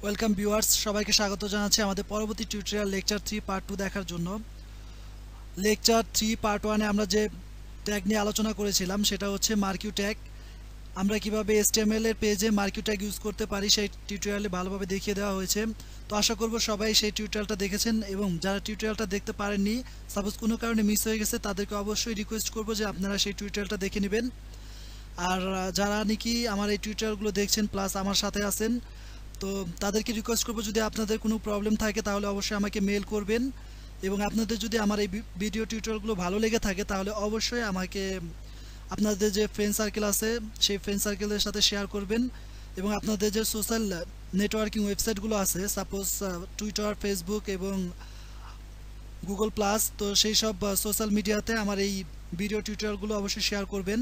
Welcome viewers, সবাইকে স্বাগত জানাচ্ছি আমাদের পরবর্তী টিউটোরিয়াল লেকচার 3 পার্ট 2 দেখার জন্য। লেকচার 3 পার্ট 1 এ আমরা যে ট্যাগ নিয়ে আলোচনা করেছিলাম সেটা হচ্ছে মার্কিউ ট্যাগ। আমরা কিভাবে HTML এর পেজে মার্কিউ ট্যাগ ইউজ করতে পারি সেই টিউটোরিয়ালে ভালোভাবে দেখিয়ে দেওয়া হয়েছে। তো আশা করব সবাই সেই টিউটোরিয়ালটা দেখেছেন, এবং যারা টিউটোরিয়ালটা দেখতে পারেননি, সাপোজ কোনো কারণে মিস হয়ে গেছে, তাদেরকে অবশ্যই রিকোয়েস্ট করব যে আপনারা সেই টিউটোরিয়ালটা দেখে নেবেন। আর যারা নাকি আমার এই টিউটোরিয়ালগুলো দেখছেন প্লাস আমার সাথে আছেন, তো তাদেরকে রিকোয়েস্ট করবো, যদি আপনাদের কোনো প্রবলেম থাকে তাহলে অবশ্যই আমাকে মেল করবেন, এবং আপনাদের যদি আমার এই ভিডিও টিউটোরিয়ালগুলো ভালো লেগে থাকে তাহলে অবশ্যই আমাকে আপনাদের যে ফ্রেন্ড সার্কেল আছে সেই ফ্রেন্ড সার্কেলের সাথে শেয়ার করবেন, এবং আপনাদের যে সোশ্যাল নেটওয়ার্কিং ওয়েবসাইটগুলো আছে, সাপোজ টুইটার, ফেসবুক এবং গুগল প্লাস, তো সেই সব সোশ্যাল মিডিয়াতে আমার এই ভিডিও টিউটোরিয়ালগুলো অবশ্যই শেয়ার করবেন।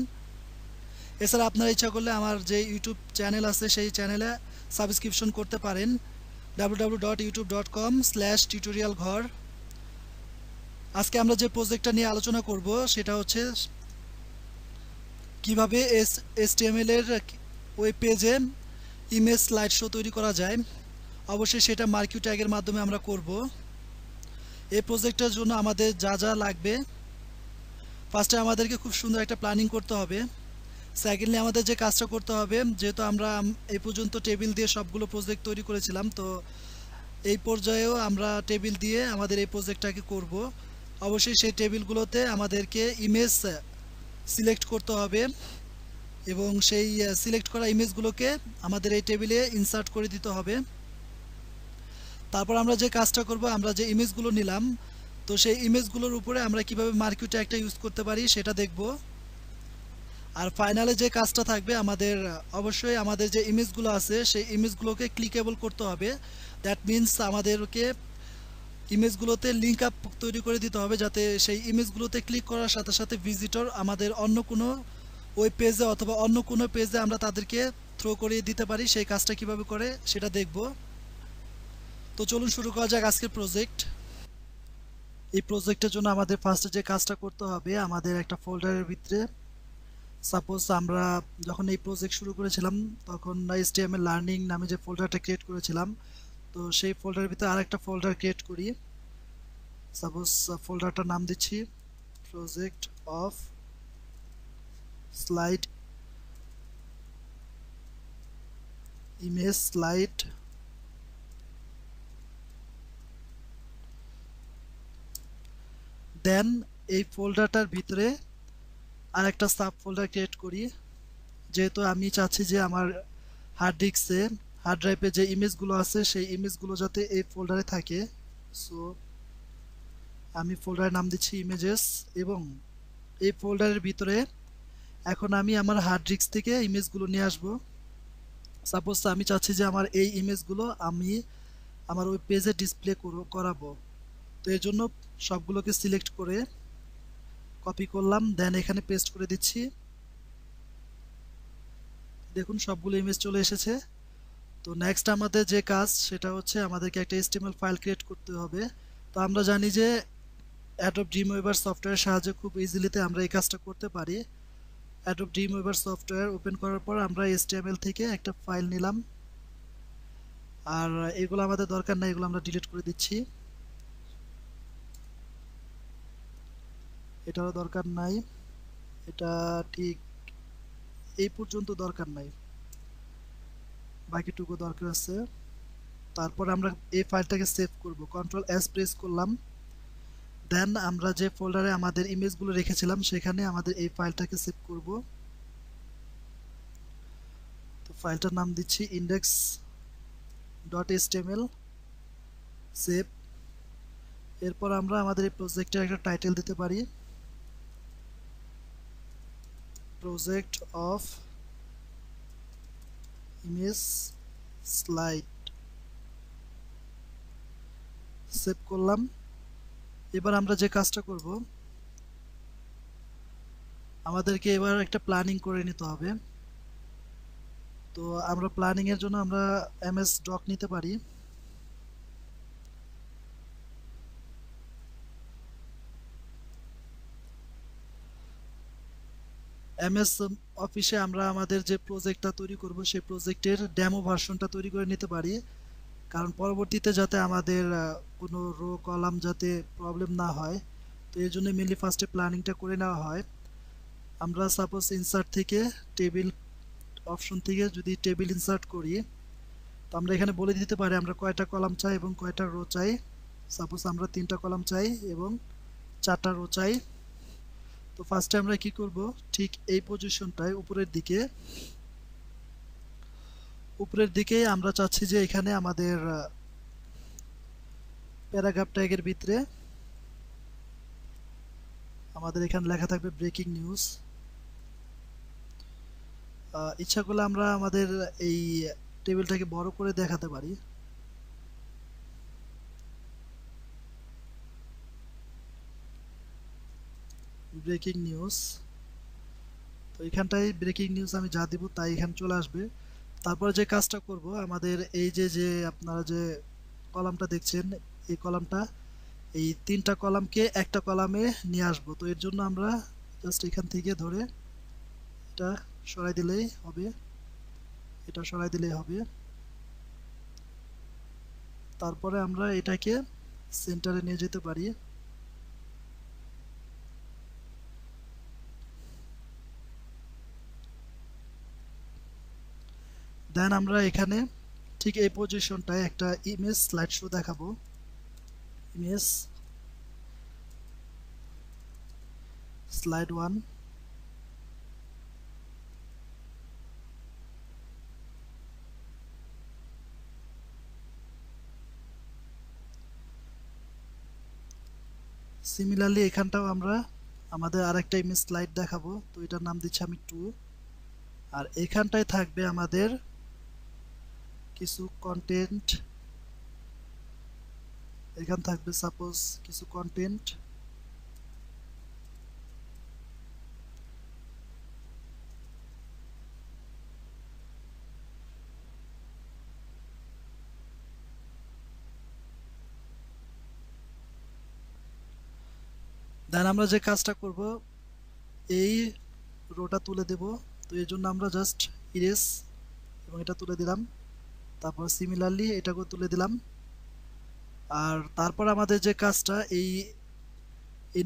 এছাড়া আপনারা ইচ্ছা করলে আমার যে ইউটিউব চ্যানেল আছে সেই চ্যানেলে সাবস্ক্রিপশন করতে পারেন, www.youtube.com/tutorialghar। আজকে আমরা যে প্রজেক্টটা নিয়ে আলোচনা করব সেটা হচ্ছে কিভাবে HTML এর ওয়েব পেজে ইমেজ স্লাইড শো তৈরি করা যায়। অবশ্যই সেটা মার্কিউ ট্যাগের মাধ্যমে আমরা করব। এই প্রজেক্টের জন্য আমাদের যা যা লাগবে, ফার্স্টে আমাদেরকে খুব সুন্দর একটা প্ল্যানিং করতে হবে। সেকেন্ডলি আমাদের যে কাজটা করতে হবে, যেহেতু আমরা এই পর্যন্ত টেবিল দিয়ে সবগুলো প্রজেক্ট তৈরি করেছিলাম, তো এই পর্যায়েও আমরা টেবিল দিয়ে আমাদের এই প্রজেক্টটাকে করব। অবশ্যই সেই টেবিলগুলোতে আমাদেরকে ইমেজ সিলেক্ট করতে হবে, এবং সেই সিলেক্ট করা ইমেজগুলোকে আমাদের এই টেবিলে ইনসার্ট করে দিতে হবে। তারপর আমরা যে কাজটা করব, আমরা যে ইমেজগুলো নিলাম, তো সেই ইমেজগুলোর উপরে আমরা কিভাবে মার্কিউ ট্যাগটা ইউজ করতে পারি সেটা দেখব। আর ফাইনালে যে কাজটা থাকবে, আমাদের অবশ্যই আমাদের যে ইমেজগুলো আছে সেই ইমেজগুলোকে ক্লিকেবল করতে হবে। দ্যাট মিন্স আমাদেরকে ইমেজগুলোতে লিঙ্ক আপ তৈরি করে দিতে হবে, যাতে সেই ইমেজগুলোতে ক্লিক করার সাথে সাথে ভিজিটর আমাদের অন্য কোনো ওয়েব পেজে অথবা অন্য কোনো পেজে আমরা তাদেরকে থ্রো করিয়ে দিতে পারি। সেই কাজটা কিভাবে করে সেটা দেখব। তো চলুন শুরু করা যাক আজকের প্রজেক্ট। এই প্রজেক্টের জন্য আমাদের ফার্স্টে যে কাজটা করতে হবে, আমাদের একটা ফোল্ডারের ভিতরে, সাপোজ আমরা যখন এই প্রজেক্ট শুরু করেছিলাম তখন HTML লার্নিং নামে যে ফোল্ডারটা ক্রিয়েট করেছিলাম, তো সেই ফোল্ডারের ভিতরে আরেকটা ফোল্ডার ক্রিয়েট করি। সাপোজ ফোল্ডারটার নাম দিচ্ছি project of slide image slide. Then এই ফোল্ডারটার ভিতরে আরেকটা সাব ফোল্ডার ক্রিয়েট করি, যেহেতু আমি চাচ্ছি যে আমার হার্ড ড্রাইভে যে ইমেজগুলো আছে সেই ইমেজগুলো যাতে এই ফোল্ডারে থাকে। সো আমি ফোল্ডারের নাম দিচ্ছি ইমেজেস, এবং এই ফোল্ডারের ভিতরে এখন আমি আমার হার্ড ডিস্ক থেকে ইমেজগুলো নিয়ে আসব। সাপোজ আমি চাচ্ছি যে আমার এই ইমেজগুলো আমি আমার ওই পেজে ডিসপ্লে করাবো। তো এর জন্য সবগুলোকে সিলেক্ট করে কপি করলাম, দেন এখানে পেস্ট করে দিচ্ছি। দেখুন সবগুলো ইমেজ চলে এসেছে। তো নেক্সট আমাদের যে কাজ সেটা হচ্ছে আমাদেরকে একটা HTML ফাইল ক্রিয়েট করতে হবে। তো আমরা জানি যে Adobe Dreamweaver সফটওয়্যারের সাহায্যে খুব ইজিলিতে আমরা এই কাজটা করতে পারি। Adobe Dreamweaver সফটওয়্যার ওপেন করার পর আমরা HTML থেকে একটা ফাইল নিলাম, আর এগুলো আমাদের দরকার নাই, এগুলো আমরা ডিলিট করে দিচ্ছি। এটারও দরকার নাই, এটা ঠিক এই পর্যন্ত দরকার নাই, বাকিটুকু দরকার আছে। তারপর আমরা এই ফাইলটাকে সেভ করব, Ctrl+S প্রেস করলাম। দেন আমরা যে ফোল্ডারে আমাদের ইমেজগুলো রেখেছিলাম সেখানে আমাদের এই ফাইলটাকে সেভ করব। তো ফাইলটার নাম দিচ্ছি index.html, সেভ। এরপর আমরা আমাদের এই প্রজেক্টের একটা টাইটেল দিতে পারি, project of image slide. Save করলাম। এবার আমরা যে কাজটা করব, আমাদেরকে এবার একটা প্ল্যানিং করে নিতে হবে। তো আমরা প্ল্যানিং এর জন্য আমরা MS ডক নিতে পারি। MS অফিসে আমরা আমাদের যে প্রজেক্টটা তৈরি করব সেই প্রজেক্টের ডেমো ভার্সনটা তৈরি করে নিতে পারি। কারণ পরবর্তীতে যাতে আমাদের কোনো রো কলাম যাতে প্রবলেম না হয়, তো এই জন্য মেনলি ফার্স্টে প্ল্যানিংটা করে নেওয়া হয়। আমরা সাপোজ ইনসার্ট থেকে টেবিল অপশন থেকে যদি টেবিল ইনসার্ট করি, তো আমরা এখানে বলে দিতে পারি আমরা কয়টা কলাম চাই এবং কয়টা রো চাই। সাপোজ আমরা 3টা কলাম চাই এবং 4টা রো চাই। তো ফার্স্টে আমরা কি করব, ঠিক এই পজিশনটায় উপরের দিকে আমরা চাচ্ছি যে এখানে আমাদের প্যারাগ্রাফ ট্যাগের ভিতরে আমাদের এখানে লেখা থাকবে ব্রেকিং নিউজ। ইচ্ছা করলে আমরা আমাদের এই টেবিলটাকে বড় করে দেখাতে পারি। ব্রেকিং নিউজ, তো এখানটায় ব্রেকিং নিউজ আমি যা দিব তাই এখানে চলে আসবে। তারপরে যে কাজটা করব, আমাদের এই যে আপনারা যে কলামটা দেখছেন, এই কলামটা, এই 3টা কলামকে একটা কলামে নিয়ে আসবো। তো এর জন্য আমরা জাস্ট এখান থেকে ধরে এটা সরাই দিলেই হবে, এটা সরাই দিলেই হবে। তারপরে আমরা এটাকে সেন্টারে নিয়ে যেতে পারি। দেন আমরা এখানে ঠিক এই পজিশনটায় একটা ইমেজ স্লাইড শো দেখাবো। ইমেজ স্লাইড 1, সিমিলারলি এখানটাও আমরা আমাদের আরেকটা ইমেজ স্লাইড দেখাবো। তো এটার নাম দিচ্ছি আমি 2। আর এখানটায় থাকবে আমাদের কিছু কন্টেন্ট, এখান থাকবে সাপোজ কিছু কন্টেন্ট। দেন আমরা যে কাজটা করব, এই রোটা তুলে দেব। তো এর জন্য আমরা জাস্ট ইরেজ এবং এটা তুলে দিলাম, তারপর সিমিলারলি এটাকেও তুলে দিলাম। আর তারপর আমাদের যে কাজটা, এই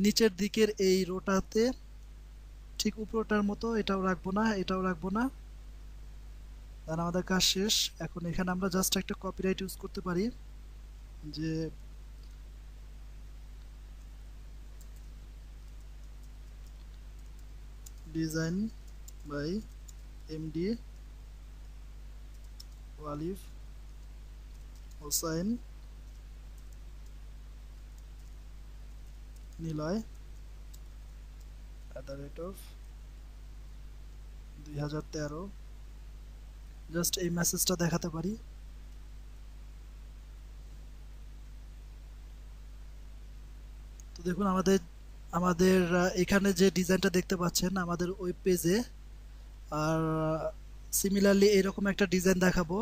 নিচের দিকের এই রোটাতে ঠিক উপরটার মতো এটাও রাখবো না, এটাও রাখবো না। দেন আমাদের কাজ শেষ। এখন এখানে আমরা জাস্ট একটা কপিরাইট ইউজ করতে পারি, যে design by MD Walif Hossain Niloy @2013। Just এই মেসেজটা দেখাতে পারি। তো দেখুন আমাদের আমাদের এখানে যে ডিজাইনটা দেখতে পাচ্ছেন আমাদের ওয়েব পেজে, আর সিমিলারলি এরকম একটা ডিজাইন দেখাবো।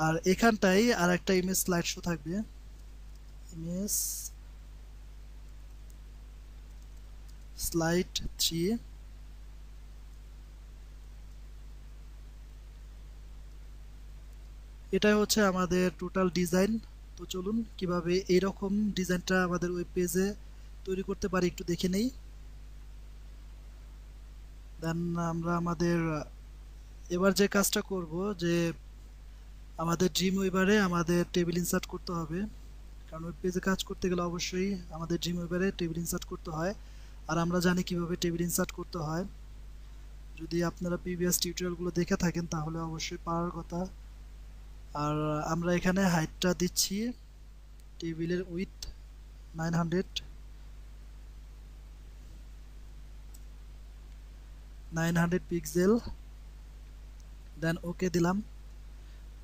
আর এখানটাই আর একটা ইমেজ স্লাইড শো থাকবে, ইমেজ স্লাইড 3। এটাই হচ্ছে আমাদের টোটাল ডিজাইন। তো চলুন কিভাবে এইরকম ডিজাইনটা আমাদের ওয়েব পেজে তৈরি করতে পারি একটু দেখে নেই। দেন আমরা আমাদের এবার যে কাজটা করব, যে আমাদের ড্রিম ওয়েবারে আমাদের টেবিল ইনসার্ট করতে হবে। কারণ ওয়েব পেজে কাজ করতে গেলে অবশ্যই আমাদের ড্রিম ওয়েবারে টেবিল ইনসার্ট করতে হয়। আর আমরা জানি কিভাবে টেবিল ইনসার্ট করতে হয়। যদি আপনারা প্রিভিয়াস টিউটোরিয়ালগুলো দেখে থাকেন তাহলে অবশ্যই পারার কথা। আর আমরা এখানে হাইটটা দিচ্ছি টেবিলের উইথ 900 পিক্সেল। দেন ওকে দিলাম।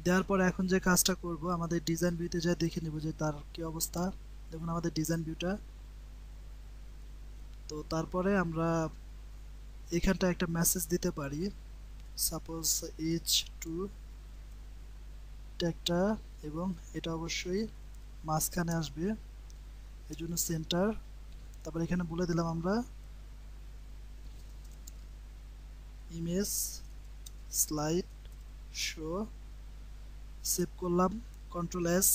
দেওয়ার পরে এখন যে কাজটা করব, আমাদের ডিজাইন ভিউতে যাই দেখে নেব যে তার কি অবস্থা। দেখুন আমাদের ডিজাইন ভিউটা। তো তারপরে আমরা এখানটা একটা মেসেজ দিতে পারি, সাপোজ H2 ট্যাগটা, এবং এটা অবশ্যই মাঝখানে আসবে, এই জন্য সেন্টার। তারপর এখানে বলে দিলাম আমরা ইমেজ স্লাইড শো, সেভ করলাম, কন্ট্রোল এস,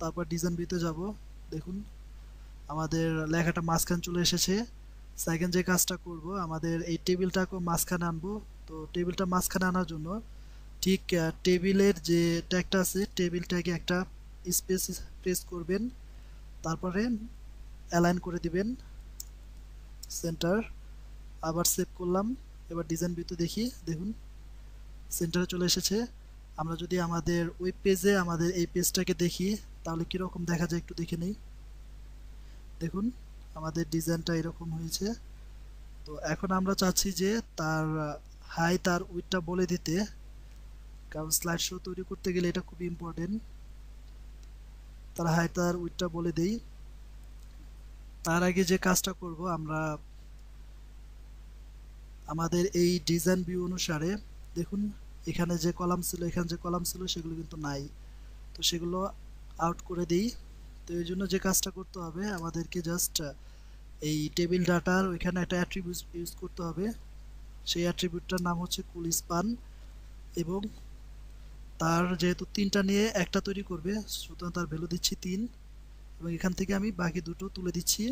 তারপর ডিজাইন ভিউতে যাব। দেখুন আমাদের লেখাটা মাঝখানে চলে এসেছে। সেকেন্ড যে কাজটা করব, আমাদের এই টেবিলটাকে মাঝখানে আনবো। তো টেবিলটা মাঝখানে আনার জন্য ঠিক টেবিলের যে ট্যাগটা আছে, টেবিল ট্যাগে একটা স্পেস প্রেস করবেন, তারপরে অ্যালাইন করে দিবেন সেন্টার। আবার সেভ করলাম। এবার ডিজাইন ভিউতে দেখি, দেখুন সেন্টারে চলে এসেছে। আমরা যদি আমাদের ওয়েব পেজে আমাদের এই পেজটাকে দেখি তাহলে কীরকম দেখা যায় একটু দেখে নিই। দেখুন আমাদের ডিজাইনটা এরকম হয়েছে। তো এখন আমরা চাচ্ছি যে তার হাইট আর উইডথটা বলে দিতে, কারণ স্লাইড শো তৈরি করতে গেলে এটা খুব ইম্পর্টেন্ট। তার হাইট আর উইডথটা বলে দেই। তার আগে যে কাজটা করব, আমরা আমাদের এই ডিজাইন ভিউ অনুসারে দেখুন এখানে যে কলাম ছিল, এখানে যে কলাম ছিল সেগুলো কিন্তু নাই। তো সেগুলো আউট করে দিই। তো এই জন্য যে কাজটা করতে হবে, আমাদেরকে জাস্ট এই টেবিল ডাটার ওইখানে একটা অ্যাট্রিবিউট ইউজ করতে হবে। সেই অ্যাট্রিবিউটটার নাম হচ্ছে কুল স্পান, এবং তার যেহেতু তিনটা নিয়ে একটা তৈরি করবে, সুতরাং তার ভ্যালু দিচ্ছি 3, এবং এখান থেকে আমি বাকি দুটো তুলে দিচ্ছি।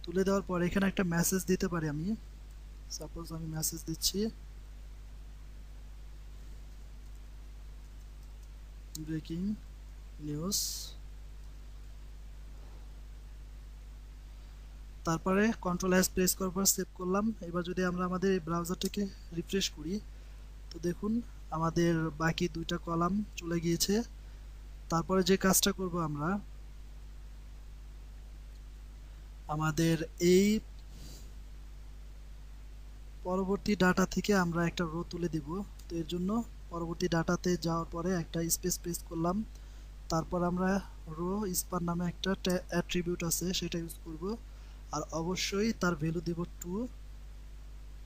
তুলে দেওয়ার পর এখানে একটা মেসেজ দিতে পারি আমি। সাপোজ আমি মেসেজ দিচ্ছি ব্রেকিং নিউজ। তারপরে কন্ট্রোল এস প্রেস করার পর সেভ করলাম। এবার যদি আমরা আমাদের এই ব্রাউজারটাকে রিফ্রেশ করি, তো দেখুন আমাদের বাকি দুইটা কলাম চলে গিয়েছে। তারপরে যে কাজটা করব, আমরা আমাদের এই পরবর্তী ডাটা থেকে আমরা একটা রো তুলে দিব। তো এর জন্য পরবর্তী ডাটাতে যাওয়ার পরে একটা স্পেস প্রেস করলাম। তারপর আমরা রো স্পান নামে একটা অ্যাট্রিবিউট আছে সেটা ইউজ করব, আর অবশ্যই তার ভ্যালু দেব 2।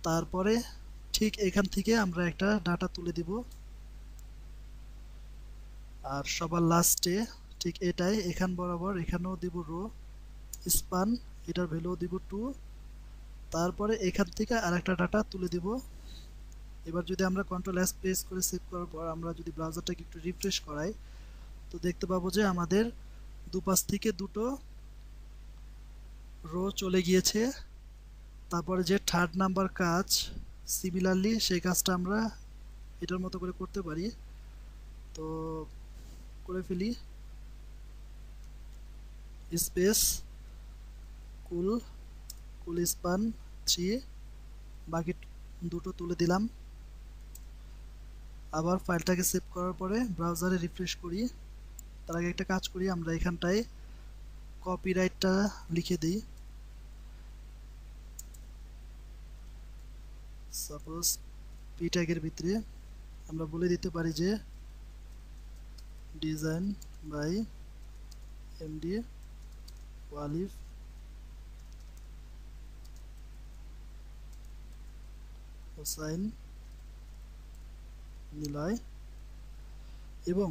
তারপরে ঠিক এখান থেকে আমরা একটা ডাটা তুলে দিব, আর সবার লাস্টে ঠিক এটাই এখান বরাবর এখানেও দিব রো স্পান, এটার ভ্যালু দিব 2। তারপরে এখান থেকে আরেকটা ডাটা তুলে দিব। এবার যদি আমরা কন্ট্রোল এস প্রেস করে সেভ করার পর আমরা যদি ব্রাউজারটাকে একটু রিফ্রেশ করাই, তো দেখতে পাবো যে আমাদের দুপাশ থেকে দুটো রো চলে গিয়েছে। তারপরে যে থার্ড নাম্বার কাজ, সিমিলারলি সেই কাজটা আমরা এটার মতো করে করতে পারি। তো করে ফেলি, স্পেস কুল কুল স্পান 3, বাকি দুটো তুলে দিলাম। আবার ফাইলটাকে সেভ করার পরে ব্রাউজারে রিফ্রেশ করি। তার আগে একটা কাজ করি, আমরা এখানটায় কপিরাইটটা লিখে দিই। সাপোজ পি ট্যাগের ভিতরে আমরা বলে দিতে পারি যে design by MD Walif Hossain Niloy, এবং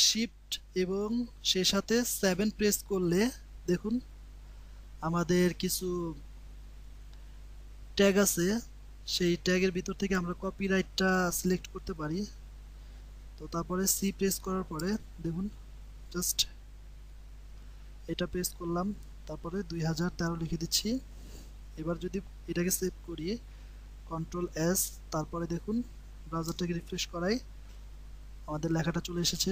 শিফট এবং সে সাথে 7 প্রেস করলে দেখুন আমাদের কিছু ট্যাগ আছে, সেই ট্যাগের ভিতর থেকে আমরা কপিরাইটটা সিলেক্ট করতে পারি। তো তারপরে সি প্রেস করার পরে দেখুন জাস্ট এটা প্রেস করলাম, তারপরে 2013 লিখে দিচ্ছি। এবার যদি এটাকে সেভ করি, কন্ট্রোল এস, তারপরে দেখুন ব্রাউজারটাকে রিফ্রেশ করাই, আমাদের লেখাটা চলে এসেছে।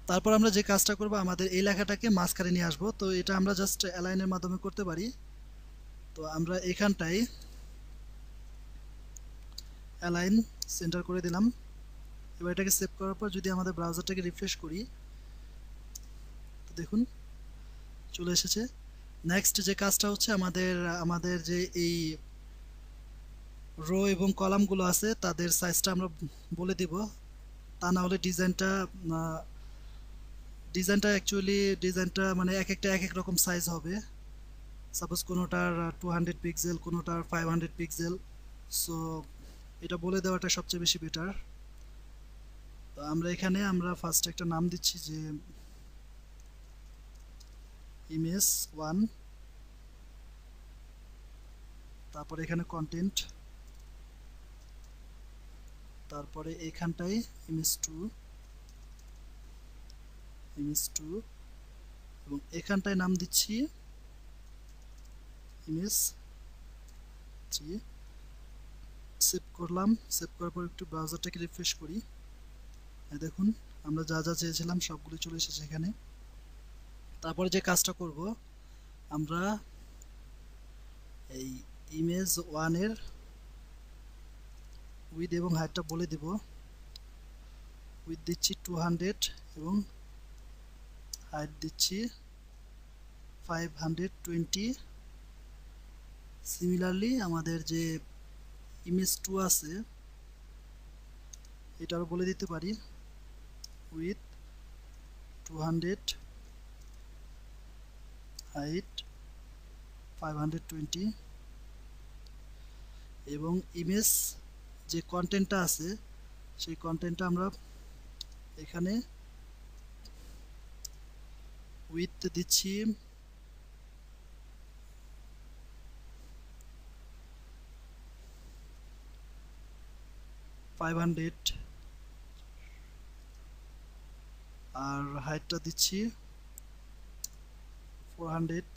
তারপর আমরা যে কাজটা করব, আমাদের এই লেখাটাকে মাঝখানে নিয়ে আসবো। তো এটা আমরা জাস্ট অ্যালাইনের মাধ্যমে করতে পারি। তো আমরা এখানটায় অ্যালাইন সেন্টার করে দিলাম। এবার এটাকে সেভ করার পর যদি আমাদের ব্রাউজারটাকে রিফ্রেশ করি, তো দেখুন চলে এসেছে। নেক্সট যে কাজটা হচ্ছে, আমাদের যে এই রো এবং কলামগুলো আছে তাদের সাইজটা আমরা বলে দিব, তা না হলে ডিজাইনটা মানে এক একটা এক এক রকম সাইজ হবে। সাপোজ কোনোটার 200 পিক্সেল, কোনোটার 500 পিক্সেল। সো এটা বলে দেওয়াটা সবচেয়ে বেশি বেটার। তো আমরা ফার্স্ট একটা নাম দিচ্ছি যে ইমেজ 1, তারপরে এখানে কন্টেন্ট, তারপরে এখানটায় ইমেজ 2, image2 এবং এখানটায় নাম দিচ্ছি image3। সেভ করলাম, সেভ করার পর একটু ব্রাউজারটাকে রিফ্রেশ করি। দেখুন আমরা যা যা চেয়েছিলাম সবগুলো চলে এসেছে এখানে। তারপরে যে কাজটা করব, আমরা এই image1 এর উইডথ এবং হাইটটা বলে দেব। উইডথ দিচ্ছি 200 এবং হাইট দিচ্ছি 520। সিমিলারলি আমাদের যে image2 আছে এটাও বলে দিতে পারি, উইথ 200 হাইট 520 এবং ইমেজ যে কন্টেন্টটা আছে সেই কন্টেন্টটা আমরা এখানে উইথ দিচ্ছি 500 আর হাইটটা দিচ্ছি 400।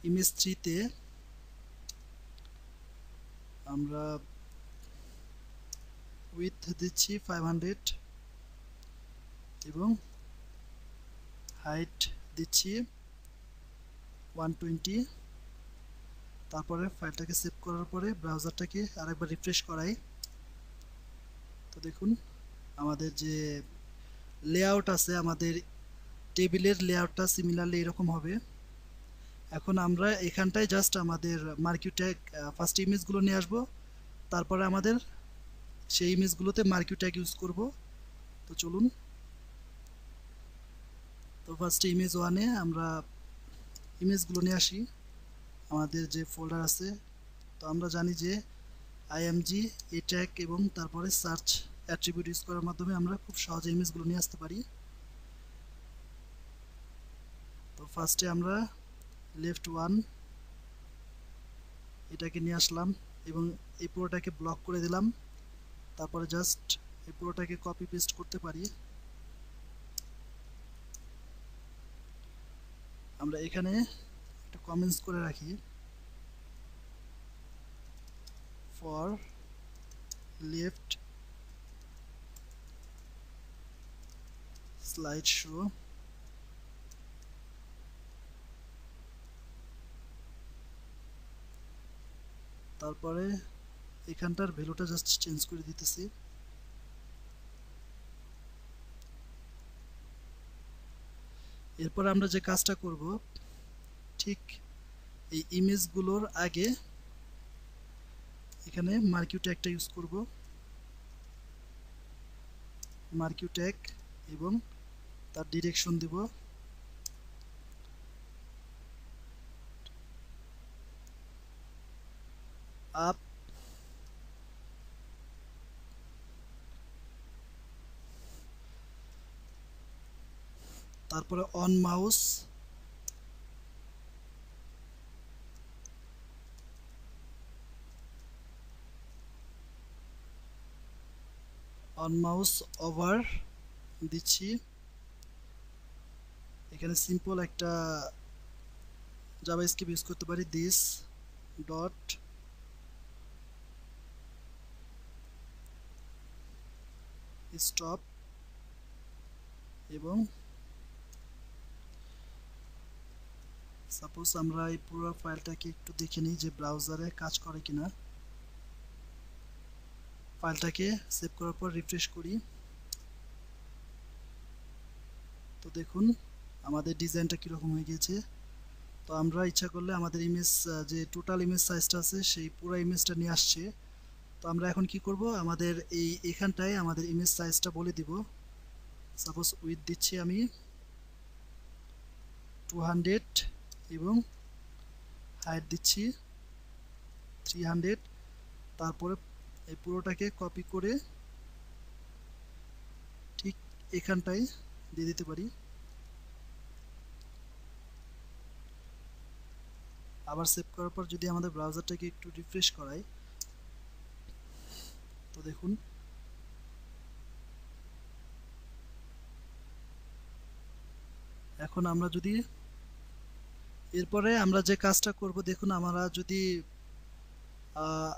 image3 তে আমরা উইথ দিচ্ছি 500 এবং হাইট দিচ্ছি 120। তারপরে ফাইলটাকে সেভ করার পরে ব্রাউজারটাকে আরেকবার রিফ্রেশ করাই। তো দেখুন আমাদের যে লেআউট আছে, আমাদের টেবিলের লেআউটটা সিমিলারলি এরকম হবে। এখন আমরা এখানটায় জাস্ট আমাদের মার্কিউ ট্যাগ ফার্স্ট ইমেজগুলো নিয়ে আসবো, তারপরে আমাদের সেই ইমেজগুলোতে মার্কিউ ট্যাগ ইউজ করব। তো চলুন, তো ফার্স্টে image1 এ আমরা ইমেজগুলো নিয়ে আসি আমাদের যে ফোল্ডার আছে। তো আমরা জানি যে img এই ট্যাগ এবং তারপরে সার্চ অ্যাট্রিবিউট ইউজ করার মাধ্যমে আমরা খুব সহজে ইমেজগুলো নিয়ে আসতে পারি। তো ফার্স্টে আমরা লেফট 1 এটাকে নিয়ে আসলাম এবং এই পুরোটাকে ব্লক করে দিলাম। তারপরে জাস্ট এই পুরোটাকে কপি পেস্ট করতে পারি। আমরা এখানে একটা কমেন্টস করে রাখি, ফর লেফট স্লাইড শো তারপরে এখানটার ভ্যালুটা জাস্ট চেঞ্জ করে দিতেছি। এরপর আমরা যে কাজটা করব, ঠিক এই ইমেজগুলোর আগে এখানে মার্কিউ ট্যাগটা ইউজ করব, মার্কিউ ট্যাগ এবং তার ডিরেকশন দেব আপ। তারপরে অন মাউস ওভার দিচ্ছি। এখানে সিম্পল একটা জাভাস্ক্রিপ্ট ইউজ করতে পারি, দিস ডট স্টপ এবং সাপোজ আমরা এই পুরো ফাইলটাকে একটু দেখে নিই যে ব্রাউজারে কাজ করে কিনা। ফাইলটাকে সেভ করার পর রিফ্রেশ করি। তো দেখুন আমাদের ডিজাইনটা কীরকম হয়ে গিয়েছে। তো আমরা ইচ্ছা করলে আমাদের ইমেজ যে টোটাল ইমেজ সাইজটা আছে সেই পুরো ইমেজটা নিয়ে আসছে। তো আমরা এখন কি করব, আমাদের এখানটায় আমাদের ইমেজ সাইজটা বলে দিব। সাপোজ উইথ দিচ্ছি আমি 200 এবং হাইট দিচ্ছি 300। তারপরে এই পুরোটাকে কপি করে ঠিক এখানটায় দিয়ে দিতে পারি। আবার সেভ করার পর যদি আমাদের ব্রাউজারটাকে একটু রিফ্রেশ করাই, তো দেখুন এখন আমরা যদি এরপরে আমরা যে কাজটা করব, দেখুন আমরা যদি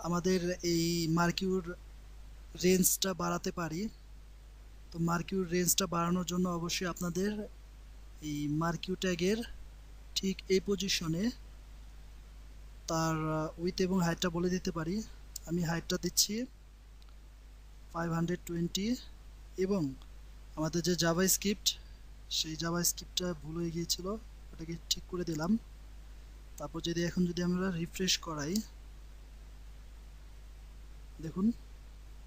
আমাদের এই মার্কিউর রেঞ্জটা বাড়াতে পারি, তো মার্কিউর রেঞ্জটা বাড়ানোর জন্য অবশ্যই আপনাদের এই মার্কিউ ট্যাগের ঠিক এই পজিশনে তার উইথ এবং হাইটটা বলে দিতে পারি। আমি হাইটটা দিচ্ছি 520 এবং আমাদের যে জাভাস্ক্রিপ্ট, সেই জাভাস্ক্রিপ্টটা ভুল হয়ে গিয়েছিল, ওটাকে ঠিক করে দিলাম। তারপর যদি এখন যদি আমরা রিফ্রেশ করাই, দেখুন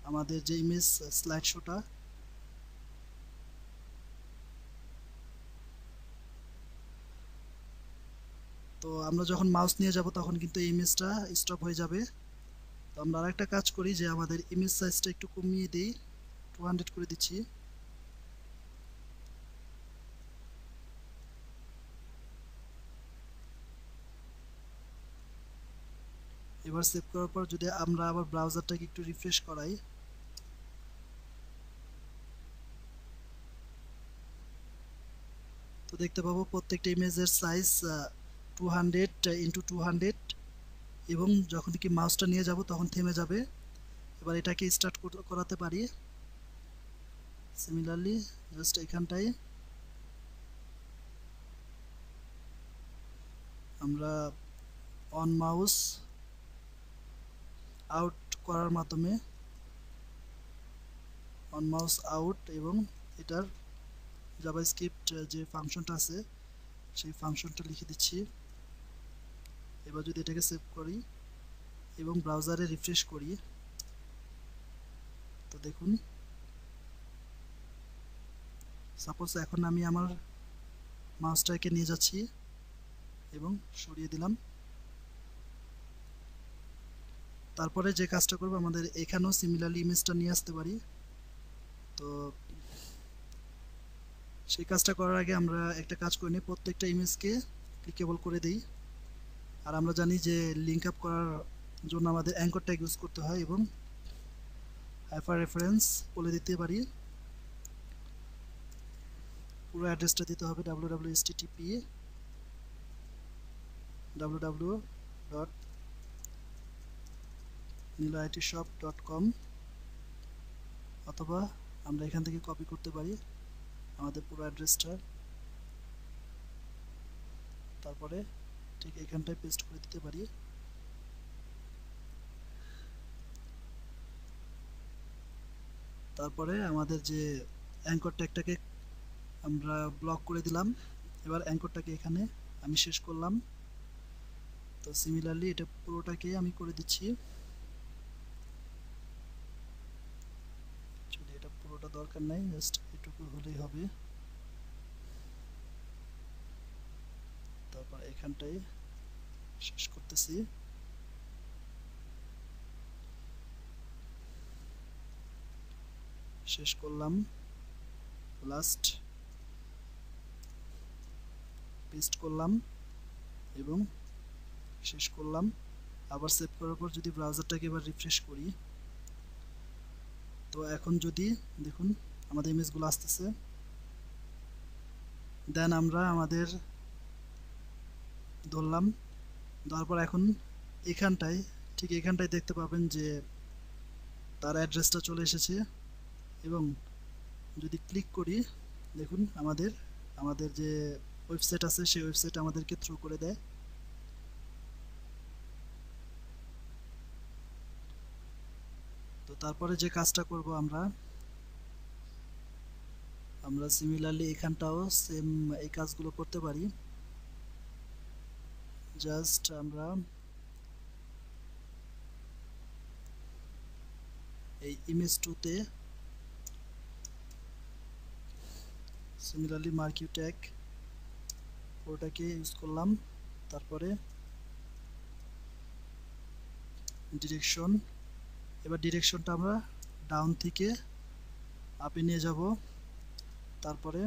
আমাদের যে ইমেজ স্লাইড শোটা তো আমরা যখন মাউস নিয়ে যাব তখন কিন্তু এই ইমেজটা স্টপ হয়ে যাবে। তো আমরা আরেকটা কাজ করি যে আমাদের ইমেজ সাইজটা একটু কমিয়ে দিই, 200 করে দিচ্ছি। এবার সেভ করার পর যদি আমরা আবার ব্রাউজারটাকে একটু রিফ্রেশ করাই, তো দেখতে পাবো প্রত্যেকটা ইমেজের সাইজ 200 × 200 এবং যখন কি মাউসটা নিয়ে যাব তখন থেমে যাবে। এবার এটাকে স্টার্ট করাতে পারি। সিমিলারলি জাস্ট এখানটায় আমরা অন মাউস আউট করার মাধ্যমে অন মাউস আউট এবং এটার জাভাস্ক্রিপ্ট যে ফাংশনটা আছে সেই ফাংশনটা লিখে দিচ্ছি। এবার যদি এটাকে সেভ করি এবং ব্রাউজারে রিফ্রেশ করি, তো দেখুন সাপোজ এখন আমি আমার মাউসটাকে নিয়ে যাচ্ছি এবং সরিয়ে দিলাম। তারপরে যে কাজটা করব, আমাদের এখানেও সিমিলারলি ইমেজটা নিয়ে আসতে পারি। তো সেই কাজটা করার আগে আমরা একটা কাজ করে নিই, প্রত্যেকটা ইমেজকে ক্লিকেবল করে দিই। আর আমরা জানি যে লিঙ্ক আপ করার জন্য আমাদের অ্যাঙ্কর ট্যাগ ইউজ করতে হয় এবং হাইপার রেফারেন্স বলে দিতে পারি। পুরো অ্যাড্রেসটা দিতে হবে www.niloitshop.com, অথবা আমরা এখান থেকে কপি করতে পারি আমাদের পুরো অ্যাড্রেসটা, তারপরে ঠিক এখানটায় পেস্ট করে দিতে পারি। তারপরে আমাদের যে অ্যাঙ্কর ট্যাগটাকে আমরা ব্লক করে দিলাম। এবার অ্যাঙ্করটাকে এখানে আমি শেষ করলাম। তো সিমিলারলি এটা পুরোটাকে আমি করে দিচ্ছি। যদি এটা পুরোটা দরকার নাই, জাস্ট এটুকু হলেই হবে। তারপর এখানটাই শেষ করতেছি। শেষ করলাম, লাস্ট পেস্ট করলাম এবং শেষ করলাম। আবার সেভ করার পর যদি ব্রাউজারটাকে এবার রিফ্রেশ করি, তো এখন যদি দেখুন আমাদের ইমেজগুলো আসতেছে। দেন আমরা আমাদের ধরলাম, দেওয়ার পর এখন এখানটায় ঠিক এখানটায় দেখতে পাবেন যে তার অ্যাড্রেসটা চলে এসেছে এবং যদি ক্লিক করি, দেখুন আমাদের যে ওয়েবসাইট আছে সেই ওয়েবসাইট আমাদেরকে থ্রু করে দেয়। তো তারপরে যে কাজটা করব, আমরা সিমিলারলি এখানটাও সেম এই কাজগুলো করতে পারি। জাস্ট আমরা এই ইমেজ 2 তে সিমিলারলি মার্কিউ ট্যাগ ওটাকে ইউজ করলাম। তারপরে ডিরেকশন, এবার ডিরেকশনটা আমরা ডাউন থেকে আপে নিয়ে যাব। তারপরে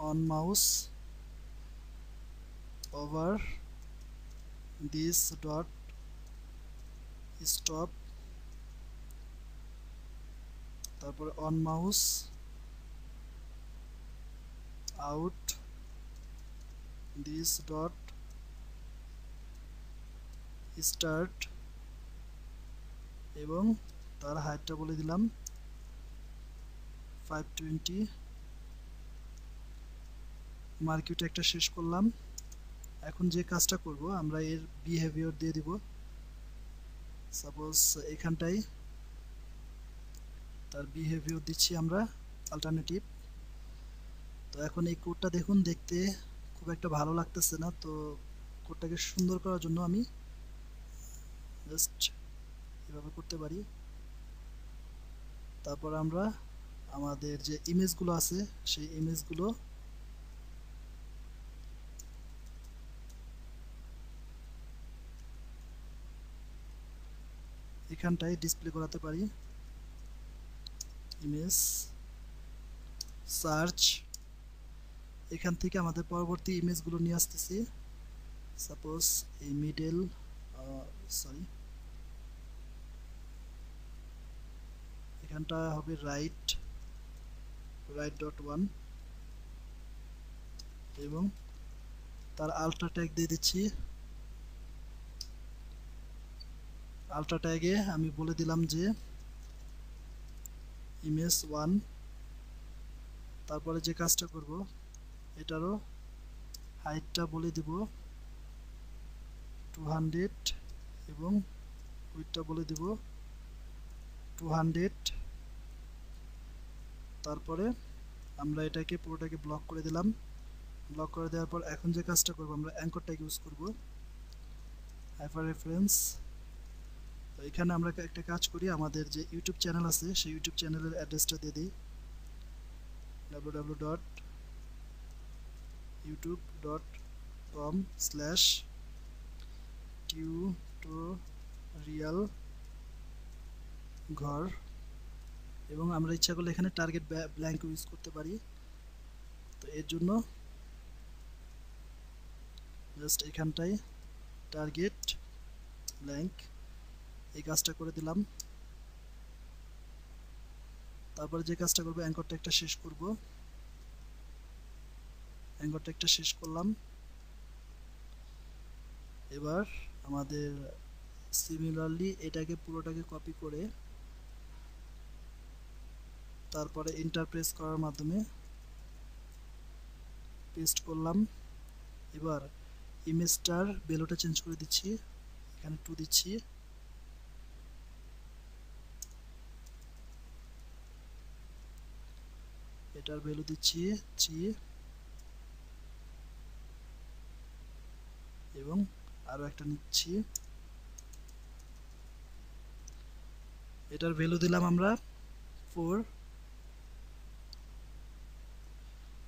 on mouse over this dot stop, তারপরে on mouse out this dot start এবং তার হাইটটা বলে দিলাম 520। মার্কিউটা একটা শেষ করলাম। এখন যে কাজটা করব আমরা এর বিহেভিয়ার দিয়ে দিব। সাপোজ এখানটাই তার বিহেভিয়ার দিচ্ছি আমরা অল্টারনেটিভ। তো এখন এই কোডটা দেখুন, দেখতে খুব একটা ভালো লাগতেছে না, তো কোডটাকে সুন্দর করার জন্য আমি জাস্ট এভাবে করতে পারি। তারপর আমরা আমাদের যে ইমেজগুলো আছে সেই ইমেজগুলো এখানটায় ডিসপ্লে করাতে পারি। ইমেজ সার্চ, এখান থেকে আমাদের পরবর্তী ইমেজগুলো নিয়ে আসতেছি। সাপোজ এই মিডল এখানটা হবে রাইট ডট ওয়ান এবং তার আল্ট্রা ট্যাগ দিয়ে দিচ্ছি। আল্ট্রা ট্যাগে আমি বলে দিলাম যে ইমেজ 1। তারপরে যে কাজটা করব এটারও হাইটটা বলে দিব 200 এবং উইডথটা বলে দিব 200। তারপরে আমরা এটাকে পুরোটাকে ব্লক করে দিলাম। ব্লক করে দেওয়ার পর এখন যে কাজটা করব আমরা অ্যাঙ্কর ট্যাগ ইউজ করব, হাইপার রেফারেন্স। তো এখানে আমরা একটা কাজ করি, আমাদের যে ইউটিউব চ্যানেল আছে সেই ইউটিউব চ্যানেলের অ্যাড্রেসটা দিয়ে দিই www.youtube.com/tutorial ঘর। এবং আমরা ইচ্ছা করলে এখানে টার্গেট ব্ল্যাঙ্ক ইউজ করতে পারি। তো এর জন্য জাস্ট এখানটায় টার্গেট ব্ল্যাঙ্ক এই কাজটা করে দিলাম। তারপরে যে কাজটা করবো অ্যাঙ্কর ট্যাগটা শেষ করব। অ্যাঙ্কর ট্যাগটা শেষ করলাম। এবার আমাদের সিমিলারলি এটাকে পুরোটাকে কপি করে তারপরে এন্টার প্রেস করার মাধ্যমে পেস্ট করলাম। এবার ইমেজটার ভ্যালুটা চেঞ্জ করে দিচ্ছি, এখানে 2 দিচ্ছি। এটার ভ্যালু দিচ্ছি 3 এবং আরো একটা নিচ্ছি, এটার ভ্যালু দিলাম আমরা 4।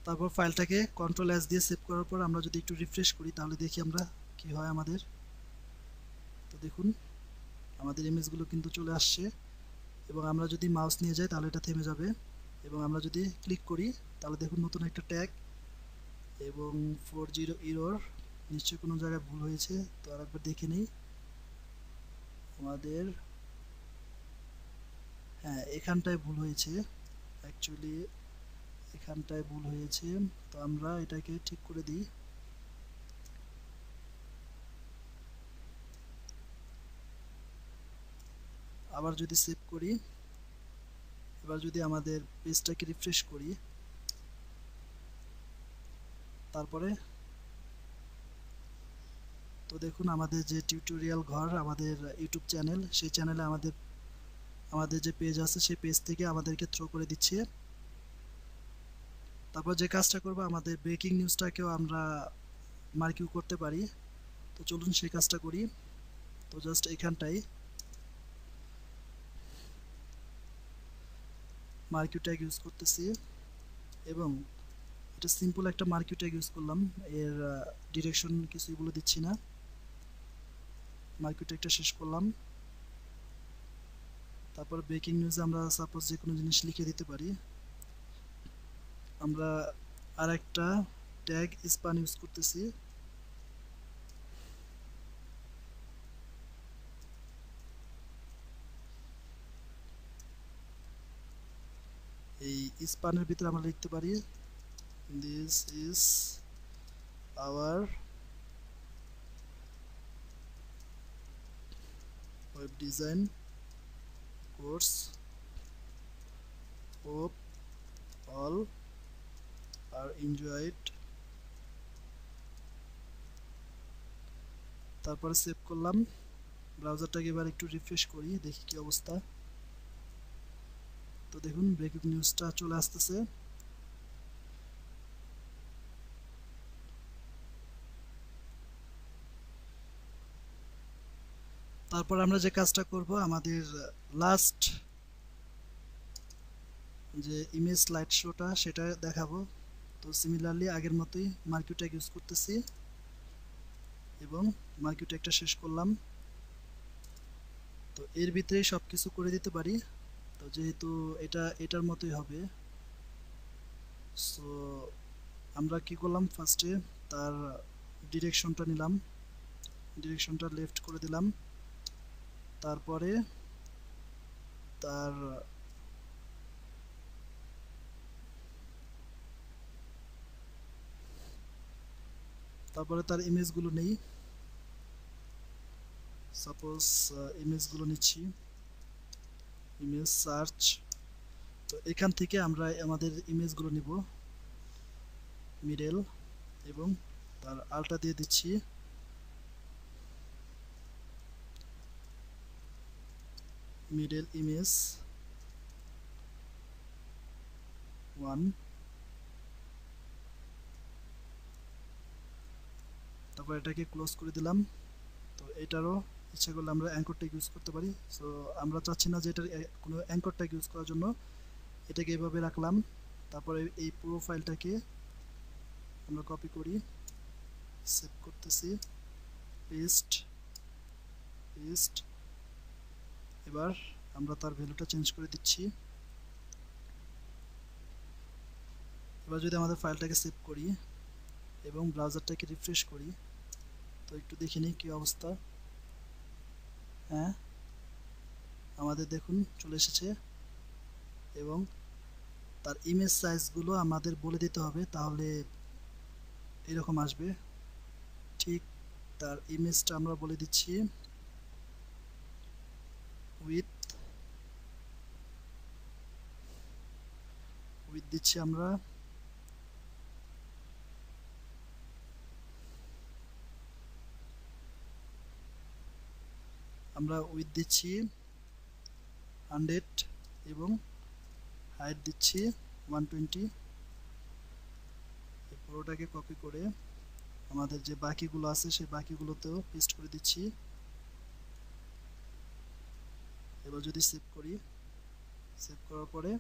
তারপর ফাইলটাকে কন্ট্রোল এস দিয়ে সেভ করার পর আমরা যদি একটু রিফ্রেশ করি তাহলে দেখি আমরা কি হয় আমাদের। তো দেখুন আমাদের ইমেজগুলো কিন্তু চলে আসছে এবং আমরা যদি মাউস নিয়ে যাই তাহলে এটা থেমে যাবে এবং আমরা যদি ক্লিক করি তাহলে দেখুন নতুন একটা ট্যাগ এবং 40 এরর। নিশ্চয়ই কোনো জায়গায় ভুল হয়েছে, তো আরেকবার দেখে নেই। আমাদের হ্যাঁ এখানটায় ভুল হয়েছে, অ্যাকচুয়ালি এখানটায় ভুল হয়েছে, তো আমরা এটাকে ঠিক করে দিই। আবার যদি সেভ করি, এবার যদি আমাদের পেজটাকে রিফ্রেশ করি তারপরে তো দেখুন আমাদের যে টিউটোরিয়াল ঘর আমাদের ইউটিউব চ্যানেল, সেই চ্যানেলে আমাদের যে পেজ আছে সেই পেজ থেকে আমাদেরকে থ্রো করে দিচ্ছে। তারপর যে কাজটা করব আমাদের ব্রেকিং নিউজটাকেও আমরা মার্কিউ করতে পারি। তো চলুন সেই কাজটা করি। তো জাস্ট এখানটাই মার্কিউ ট্যাগ ইউজ করতেছি এবং এটা সিম্পল একটা মার্কিউ ট্যাগ ইউজ করলাম, এর ডিরেকশন কিছুই বলে দিচ্ছি না। মার্কিউ ট্যাগটা শেষ করলাম। তারপর ব্রেকিং নিউজে আমরা সাপোজ যে কোনো জিনিস লিখে দিতে পারি। আমরা আর একটা ট্যাগ স্পান ইউজ করতেছি, এই স্পানের ভিতরে আমরা লিখতে পারি this is our web design course hope all are enjoyed. তারপরে সেভ করলাম। ব্রাউজারটাকে এবার একটু রিফ্রেশ করি, দেখি কি অবস্থা। তো দেখুন ব্রেকিং নিউজটা চলে আসতেছে। তারপর আমরা যে কাজটা করব, আমাদের লাস্ট যে ইমেজ স্লাইড শোটা সেটা দেখাবো। তো সিমিলারলি আগের মতোই মার্কিউ ট্যাগ ইউজ করতেছি এবং মার্কিউ ট্যাগটা শেষ করলাম। তো এর ভিতরেই সব কিছু করে দিতে পারি। তো যেহেতু এটার মতোই হবে, সো আমরা কি করলাম, ফার্স্টে তার ডিরেকশনটা নিলাম, ডিরেকশনটা লেফট করে দিলাম। তারপরে তার ইমেজগুলো নেই। সাপোজ ইমেজগুলো নিচ্ছি, ইমেজ সার্চ। তো এখান থেকে আমরা আমাদের ইমেজগুলো নিব, মিডল এবং তার আলটা দিয়ে দিচ্ছি। Middle image 1। তারপর এটাকে ক্লোজ করে দিলাম। তো এটারও ইচ্ছা করলে আমরা অ্যাঙ্কর ট্যাগ ইউজ করতে পারি। সো আমরা চাচ্ছি না যে এটার কোনো অ্যাঙ্কর ট্যাগ ইউজ করার জন্য এটাকে এভাবে রাখলাম। তারপরে এই পুরো ফাইলটাকে আমরা কপি করি, সেভ করতেছি, পেস্ট পেস্ট। এবার আমরা তার ভ্যালুটা চেঞ্জ করে দিচ্ছি। এবার যদি আমাদের ফাইলটাকে সেভ করি এবং ব্রাউজারটাকে রিফ্রেশ করি, তো একটু দেখে নিই কী অবস্থা। হ্যাঁ, আমাদের দেখুন চলে এসেছে এবং তার ইমেজ সাইজগুলো আমাদের বলে দিতে হবে, তাহলে এরকম আসবে। ঠিক তার ইমেজটা আমরা বলে দিচ্ছি উইথ দিচ্ছি আমরা উইথ দিচ্ছি 100 এবং হাইট দিচ্ছি 120। এই পুরোটাকে কপি করে আমাদের যে বাকিগুলো আছে সেই বাকিগুলোতেও পেস্ট করে দিচ্ছি। এবার যদি সেভ করি, সেভ করার পরে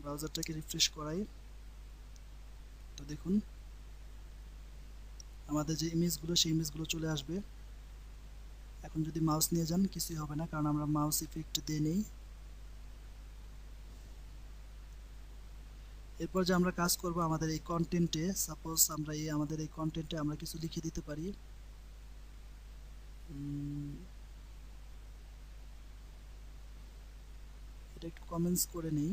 ব্রাউজারটাকে রিফ্রেশ করাই, তো দেখুন আমাদের যে ইমেজগুলো সেই ইমেজগুলো চলে আসবে। এখন যদি মাউস নিয়ে যান কিছুই হবে না, কারণ আমরা মাউস ইফেক্ট দিয়ে নেই। এরপর যে আমরা কাজ করব আমাদের এই কন্টেন্টে, সাপোজ আমরা আমাদের এই কন্টেন্টে আমরা কিছু লিখে দিতে পারি। এটা একটু কমেন্টস করে নেই।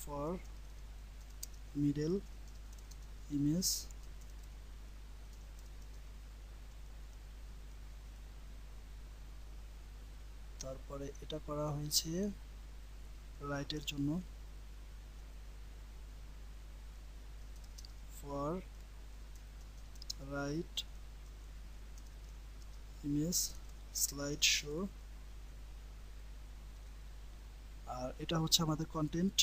ফর মিডল ইমেজ তারপরে এটা করা হয়েছে রাইটের জন্য, for right image slide show. আর এটা হচ্ছে আমাদের কন্টেন্ট।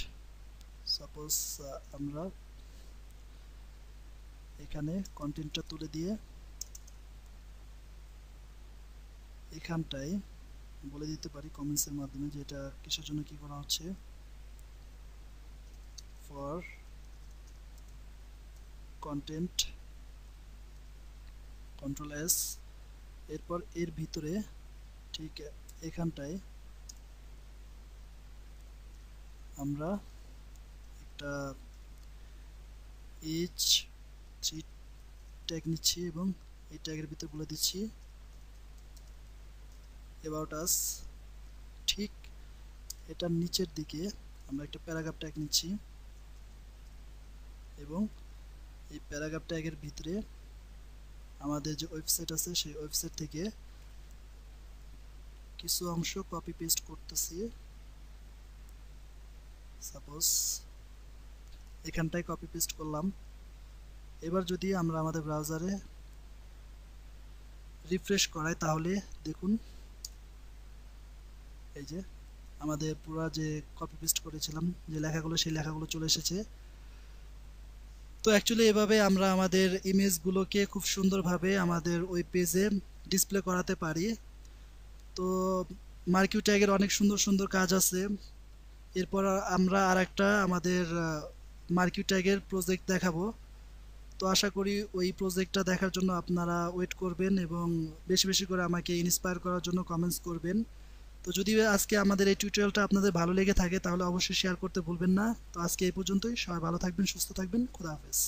সাপোজ আমরা এখানে কন্টেন্টটা তুলে দিয়ে এখানটায় বলে দিতে পারি কমেন্টসের মাধ্যমে যে এটা কিসের জন্য কি করা হচ্ছে। For content control S. এরপর এর ভিতরে ঠিক এখানটায় আমরা একটা H3 ট্যাগ নিচ্ছি এবং এই ট্যাগের ভিতরে বলে দিচ্ছি অ্যাবাউট আস। ঠিক এটার নিচের দিকে আমরা একটা প্যারাগ্রাফ ট্যাগ নিচ্ছি এবং এই প্যারাগ্রাফ ট্যাগের ভিতরে আমাদের যে ওয়েবসাইট আছে সেই ওয়েবসাইট থেকে কিছু অংশ কপি পেস্ট করতেছি। সাপোজ এখানটায় কপি পেস্ট করলাম। এবার যদি আমরা আমাদের ব্রাউজারে রিফ্রেশ করাই তাহলে দেখুন এই যে আমাদের পুরো যে কপি পেস্ট করেছিলাম যে লেখাগুলো সেই লেখাগুলো চলে এসেছে। তো অ্যাকচুয়ালি এভাবে আমরা আমাদের ইমেজগুলোকে খুব সুন্দরভাবে আমাদের ওয়েব পেজে ডিসপ্লে করাতে পারি। তো মার্কিউ ট্যাগের অনেক সুন্দর সুন্দর কাজ আছে। এরপর আমরা আরেকটা আমাদের মার্কিউ ট্যাগের প্রজেক্ট দেখাবো। তো আশা করি ওই প্রজেক্টটা দেখার জন্য আপনারা ওয়েট করবেন এবং বেশি বেশি করে আমাকে ইন্সপায়ার করার জন্য কমেন্টস করবেন। তো যদি আজকে আমাদের এই টিউটোরিয়ালটা আপনাদের ভালো লেগে থাকে তাহলে অবশ্যই শেয়ার করতে ভুলবেন না। তো আজকে এই পর্যন্তই। সবাই ভালো থাকবেন, সুস্থ থাকবেন। খোদা হাফেজ।